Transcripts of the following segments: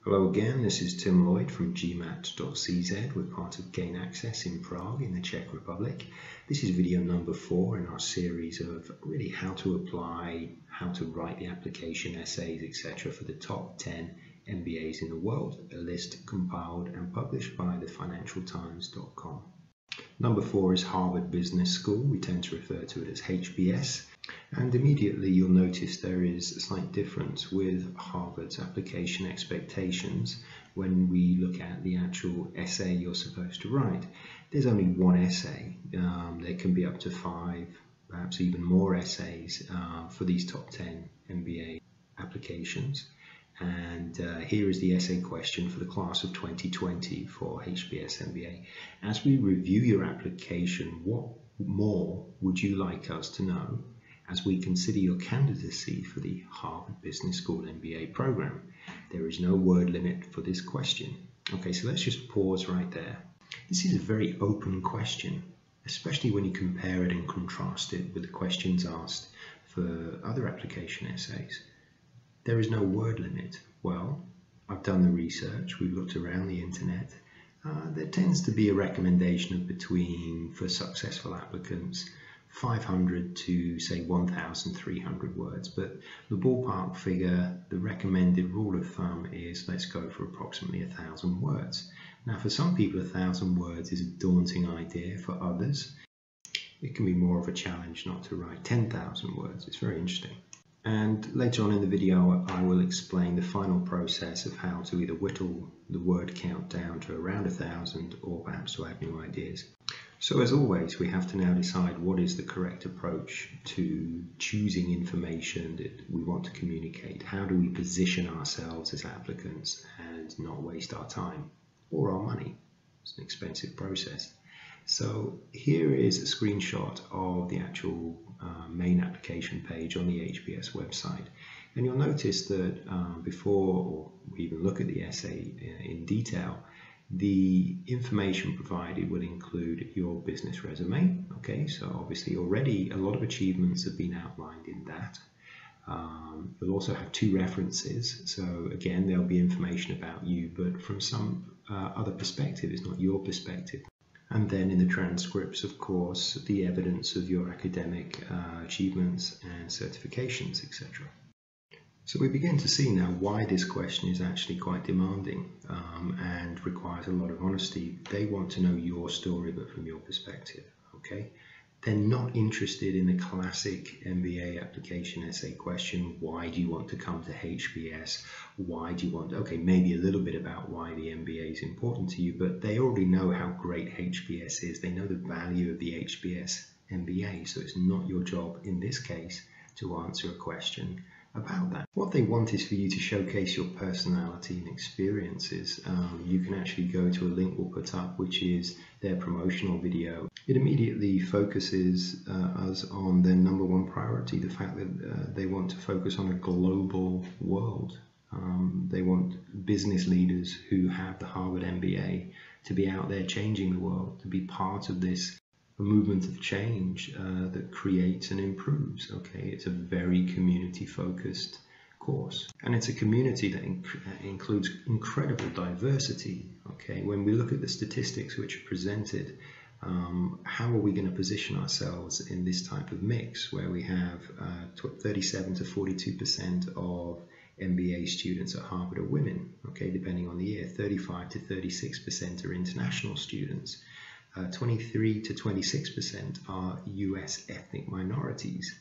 Hello again, this is Tim Lloyd from gmat.cz. We're part of Gain Access in Prague in the Czech Republic. This is video number 4 in our series of really how to apply, how to write the application essays, etc. for the top 10 MBAs in the world, a list compiled and published by thefinancialtimes.com. Number 4 is Harvard Business School. We tend to refer to it as HBS. And immediately you'll notice there is a slight difference with Harvard's application expectations when we look at the actual essay you're supposed to write. There's only one essay. There can be up to 5, perhaps even more essays for these top 10 MBA applications. And here is the essay question for the class of 2020 for HBS MBA. As we review your application, what more would you like us to know as we consider your candidacy for the Harvard Business School MBA program? There is no word limit for this question. Okay, so let's just pause right there. This is a very open question, especially when you compare it and contrast it with the questions asked for other application essays. There is no word limit. Well, I've done the research, we've looked around the internet. There tends to be a recommendation of between, for successful applicants, 500 to say 1,300 words, but the ballpark figure, the recommended rule of thumb is let's go for approximately 1,000 words. Now for some people 1,000 words is a daunting idea. For others it can be more of a challenge not to write 10,000 words. It's very interesting. And later on in the video I will explain the final process of how to either whittle the word count down to around 1,000 or perhaps to add new ideas. So as always, we have to now decide what is the correct approach to choosing information that we want to communicate. How do we position ourselves as applicants and not waste our time or our money? It's an expensive process. So here is a screenshot of the actual main application page on the HBS website. And you'll notice that before we even look at the essay in detail, the information provided will include your business resume. Okay, so obviously already a lot of achievements have been outlined in that. You'll also have 2 references. So again, there'll be information about you, but from some other perspective, it's not your perspective. And then in the transcripts, of course, the evidence of your academic achievements and certifications, etc. So we begin to see now why this question is actually quite demanding and requires a lot of honesty. They want to know your story, but from your perspective, okay? They're not interested in the classic MBA application essay question, why do you want to come to HBS? Why do you want, okay, maybe a little bit about why the MBA is important to you, but they already know how great HBS is. They know the value of the HBS MBA, so it's not your job in this case to answer a question about that. What they want is for you to showcase your personality and experiences. You can actually go to a link we'll put up, which is their promotional video. It immediately focuses us on their number 1 priority, the fact that they want to focus on a global world. They want business leaders who have the Harvard MBA to be out there changing the world, to be part of this a movement of change that creates and improves. Okay, it's a very community-focused course, and it's a community that includes incredible diversity. Okay, when we look at the statistics which are presented, how are we going to position ourselves in this type of mix where we have 37 to 42% of MBA students at Harvard are women? Okay, depending on the year, 35 to 36% are international students. 23 to 26% are US ethnic minorities.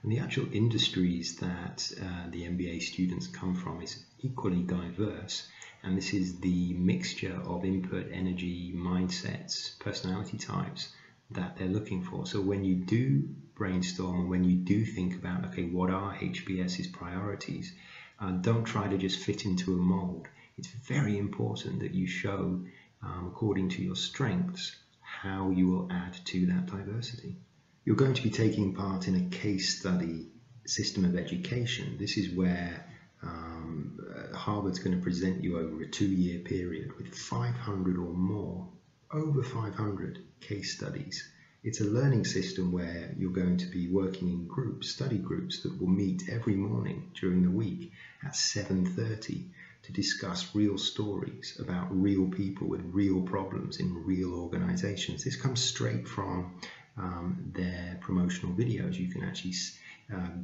And the actual industries that the MBA students come from is equally diverse. And this is the mixture of input, energy, mindsets, personality types that they're looking for. So when you do brainstorm, when you do think about, okay, what are HBS's priorities, don't try to just fit into a mold. It's very important that you show, according to your strengths, how you will add to that diversity. You're going to be taking part in a case study system of education. This is where Harvard's going to present you over a 2-year period with 500 or more, over 500 case studies. It's a learning system where you're going to be working in groups, study groups that will meet every morning during the week at 7:30 to discuss real stories about real people with real problems in real organizations. This comes straight from their promotional videos. You can actually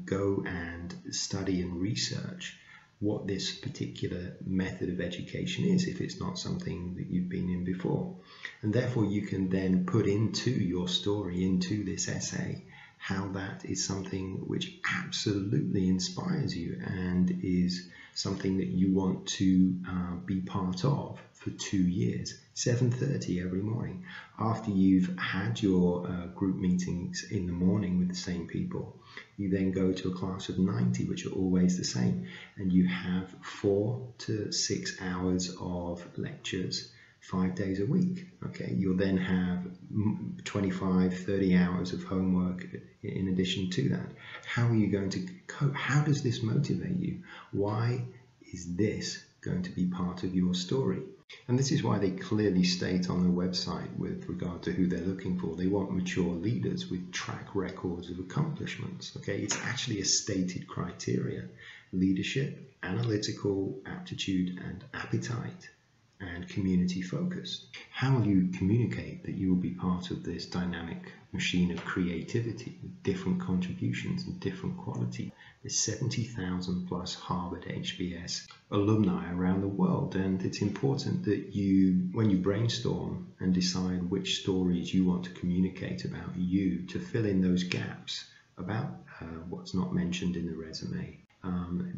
go and study and research what this particular method of education is if it's not something that you've been in before. And therefore you can then put into your story, into this essay, how that is something which absolutely inspires you and is something that you want to be part of for 2 years, 7:30 every morning. After you've had your group meetings in the morning with the same people, you then go to a class of 90, which are always the same, and you have 4 to 6 hours of lectures 5 days a week. Okay, you'll then have 25, 30 hours of homework in addition to that. How are you going to cope? How does this motivate you? Why is this going to be part of your story? And this is why they clearly state on the website with regard to who they're looking for. They want mature leaders with track records of accomplishments. Okay, it's actually a stated criteria: leadership, analytical aptitude and appetite, and community focus. How will you communicate that you will be part of this dynamic machine of creativity with different contributions and different quality? There's 70,000 plus Harvard HBS alumni around the world, and it's important that you, when you brainstorm and decide which stories you want to communicate about you, to fill in those gaps about what's not mentioned in the resume.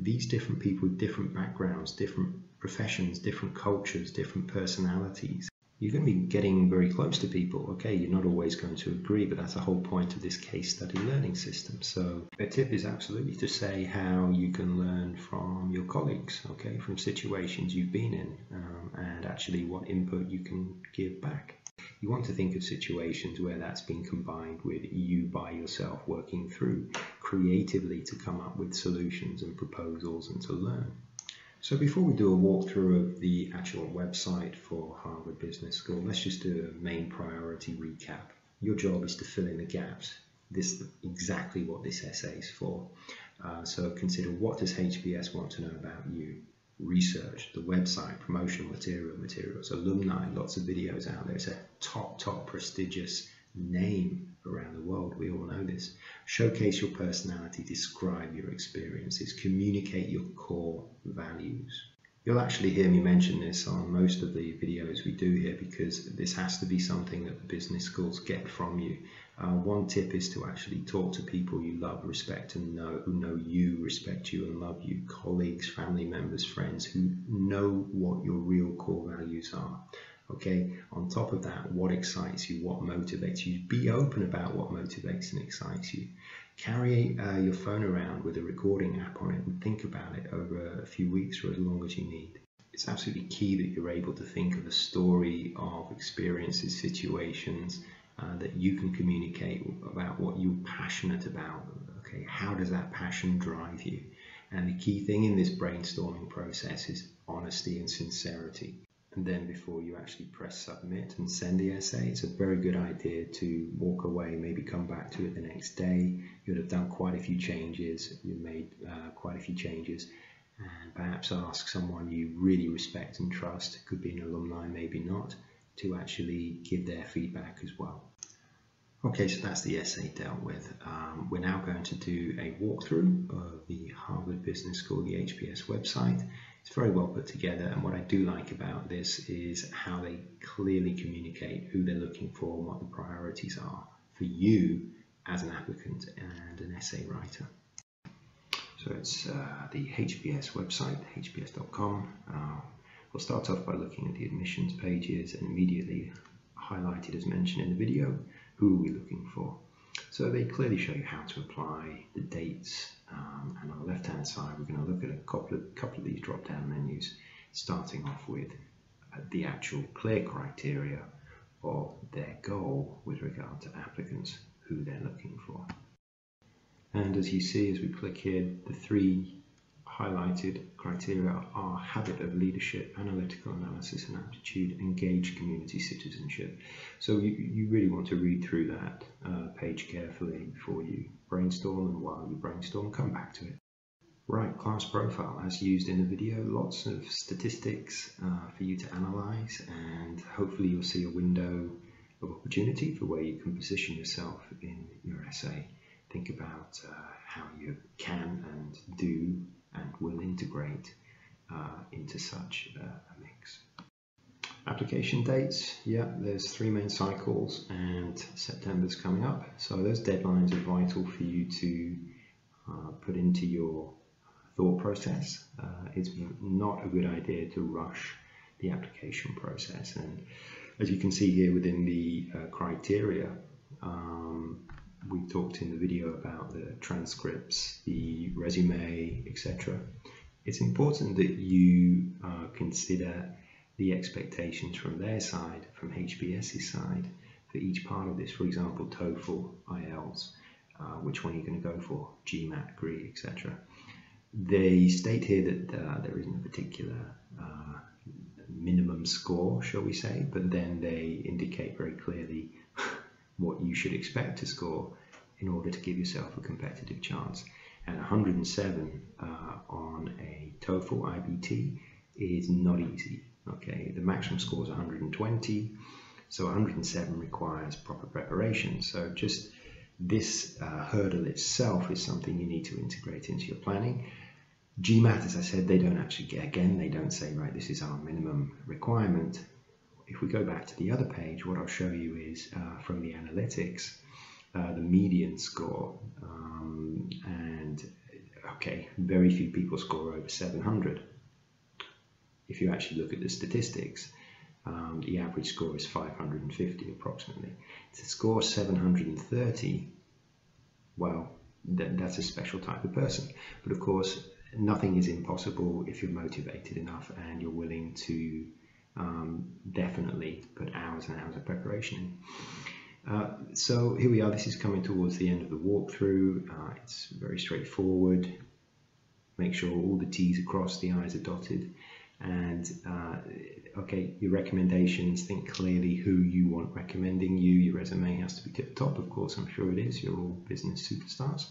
These different people with different backgrounds, different professions, different cultures, different personalities. You're going to be getting very close to people. Okay, you're not always going to agree, but that's the whole point of this case study learning system. So a tip is absolutely to say how you can learn from your colleagues, okay, from situations you've been in, and actually what input you can give back. You want to think of situations where that's been combined with you by yourself working through creatively to come up with solutions and proposals and to learn. So before we do a walkthrough of the actual website for Harvard Business School, let's just do a main priority recap. Your job is to fill in the gaps. This is exactly what this essay is for. So consider, what does HBS want to know about you? Research, the website, promotional materials, alumni, lots of videos out there. It's a top prestigious name around the world. We all know this. Showcase your personality, describe your experiences, communicate your core values. You'll actually hear me mention this on most of the videos we do here, because this has to be something that the business schools get from you. One tip is to actually talk to people you love, respect, and who know you, respect you, and love you. Colleagues, family members, friends who know what your real core values are. Okay, on top of that, what excites you, what motivates you. Be open about what motivates and excites you. Carry your phone around with a recording app on it and think about it over a few weeks or as long as you need. It's absolutely key that you're able to think of a story of experiences, situations that you can communicate about what you're passionate about. Okay, how does that passion drive you? And the key thing in this brainstorming process is honesty and sincerity. And then before you actually press submit and send the essay, it's a very good idea to walk away, maybe come back to it the next day. You'd have done quite a few changes, you've made quite a few changes, and perhaps ask someone you really respect and trust, could be an alumni, maybe not, to actually give their feedback as well. Okay, so that's the essay dealt with. We're now going to do a walkthrough of the Harvard Business School, the HBS website. It's very well put together, and what I do like about this is how they clearly communicate who they're looking for and what the priorities are for you as an applicant and an essay writer. So it's the HBS website, hbs.com. We'll start off by looking at the admissions pages, and immediately highlighted as mentioned in the video, who are we looking for? So they clearly show you how to apply, the dates, and on the left hand side we're going to look at a couple of these drop down menus, starting off with the actual clear criteria of their goal with regard to applicants, who they're looking for. And as you see, as we click here, the 3 highlighted criteria are habit of leadership, analytical analysis and aptitude, engaged community citizenship. So you really want to read through that page carefully before you brainstorm, and while you brainstorm, come back to it. Right, class profile, as used in the video, lots of statistics for you to analyze, and hopefully you'll see a window of opportunity for where you can position yourself in your essay. Think about how you can and do and will integrate into such a mix. Application dates, yeah, there's 3 main cycles and September's coming up, so those deadlines are vital for you to put into your thought process. It's not a good idea to rush the application process, and as you can see here within the criteria, we talked in the video about the transcripts, the resume, etc. It's important that you consider the expectations from their side, from HBS's side, for each part of this. For example, TOEFL, IELTS, which one you're going to go for, GMAT, GRE, etc. They state here that there isn't a particular minimum score, shall we say, but then they indicate very clearly what you should expect to score in order to give yourself a competitive chance. And 107 on a TOEFL IBT is not easy. Okay, the maximum score is 120, so 107 requires proper preparation. So just this hurdle itself is something you need to integrate into your planning. GMAT, as I said, they don't actually get, again, they don't say, right, this is our minimum requirement. If we go back to the other page, what I'll show you is from the analytics, the median score, and okay, very few people score over 700. If you actually look at the statistics, the average score is 550 approximately. To score 730, well, that's a special type of person. But of course, nothing is impossible if you're motivated enough and you're willing to definitely put hours and hours of preparation in. So here we are, this is coming towards the end of the walkthrough. It's very straightforward. Make sure all the T's are crossed, the I's are dotted. And okay, your recommendations, think clearly who you want recommending you. Your resume has to be tip top, of course, I'm sure it is. You're all business superstars.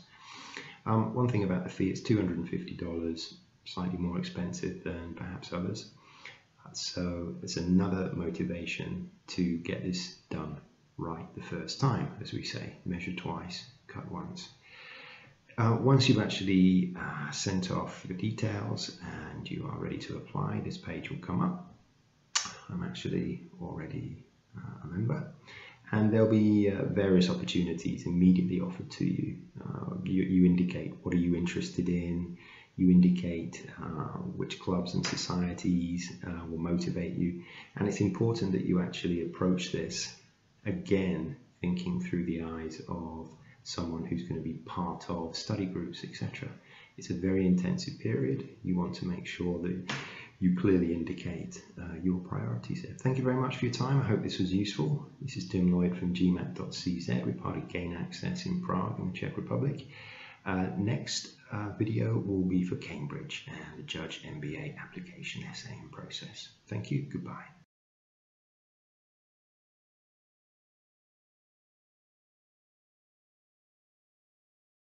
One thing about the fee, it's $250, slightly more expensive than perhaps others. So it's another motivation to get this done right the first time, as we say, measure twice, cut once. Once you've actually sent off your details and you are ready to apply, this page will come up. I'm actually already a member, and there'll be various opportunities immediately offered to you. You indicate what are you interested in, you indicate which clubs and societies will motivate you, and it's important that you actually approach this again thinking through the eyes of someone who's going to be part of study groups, etc. It's a very intensive period. You want to make sure that you clearly indicate your priorities there. Thank you very much for your time. I hope this was useful. This is Tim Lloyd from GMAT.cz. We're part of Gain Access in Prague in the Czech Republic. Next video will be for Cambridge and the Judge MBA application essay and process. Thank you. Goodbye.